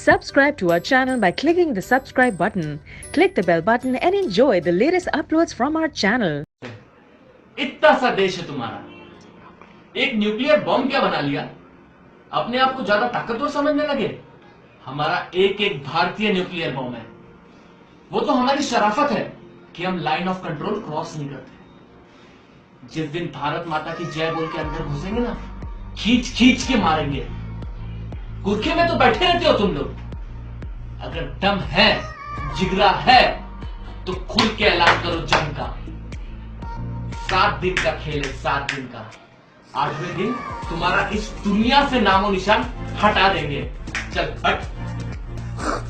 Subscribe to our channel by clicking the subscribe button. Click the bell button and enjoy the latest uploads from our channel. इतना सा देश है तुम्हारा, एक nuclear bomb क्या बना लिया? अपने आप को ज्यादा ताकतवर समझने लगे? हमारा एक एक भारतीय न्यूक्लियर बॉम्ब है। वो तो हमारी शराफत है कि हम लाइन ऑफ कंट्रोल क्रॉस नहीं करते। जिस दिन भारत माता की जय बोल के अंदर घुसेंगे ना, खींच खींच के मारेंगे। गुरखे में तो बैठे रहते हो तुम लोग। अगर दम है, जिगरा है, तो खुल के ऐलान करो जंग का। 7 दिन का खेल है, 7 दिन का। 8वें दिन तुम्हारा इस दुनिया से नामो निशान हटा देंगे। चल हट।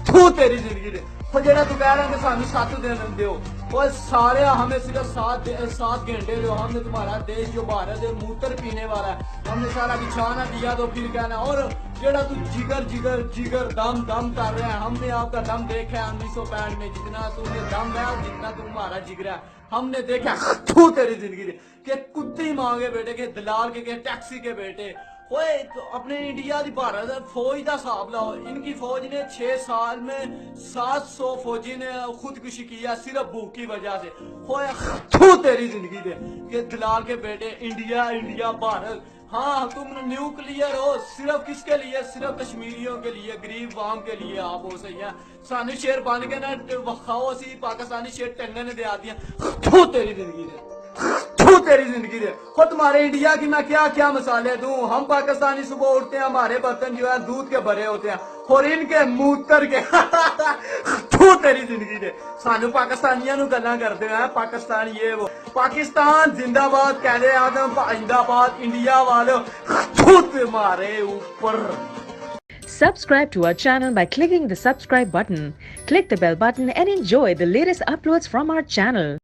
तू तेरी जिंदगी दे जेड़ा तू कह रहा है कि सानू 7 दिन दो, और सारे हमें सिर्फ 7 घंटे दो। हमने तुम्हारा देश जो भारत है मूत्र पीने वाला है, हमने सारा बिछाना दिया तो फिर कहना। और जेड़ा तू जिगर जिगर जिगर दम दम कर रहा है, हमने आपका दम देखा है 1965 में। जितना तुमने दम है और जितना तुम्हारा जिगरा है हमने देखा। तू तेरी जिंदगी दे के कुत्ती मांगे बेटे के दलाल के टैक्सी के बेटे। ओए तो अपने इंडिया की भारत फौज का हिसाब लाओ। इनकी फौज ने 6 साल में 700 फौजी ने खुदकुशी किया सिर्फ भूख की वजह से। ओए तू तेरी जिंदगी दे के दलाल के बेटे। इंडिया इंडिया भारत, हाँ तुम न्यूक्लियर हो सिर्फ किसके लिए? सिर्फ कश्मीरियों के लिए, गरीब वाम के लिए आप हो। सही है, सानू शेर बन के ना वखाओ, असी पाकिस्तानी शेर टंगने ने दे दिया। तू तेरी जिंदगी दे, तू तेरी जिंदगी दे। खुद तुम्हारे इंडिया की मैं क्या क्या मिसालें दूं। हम पाकिस्तानी सुबह उठते हैं, हमारे बर्तन जो है दूध के भरे होते हैं और इनके मूत्र के। तू तेरी जिंदगी दे। सानू पाकिस्तानियों नु गल्लां करदे हैं पाकिस्तान ये वो। पाकिस्तान जिंदाबाद कह रहे आदम जिंदाबाद इंडिया वालों। तू तुम्हारे ऊपर। Subscribe to our channel by clicking the subscribe button. Click the bell button and enjoy the latest uploads from our channel.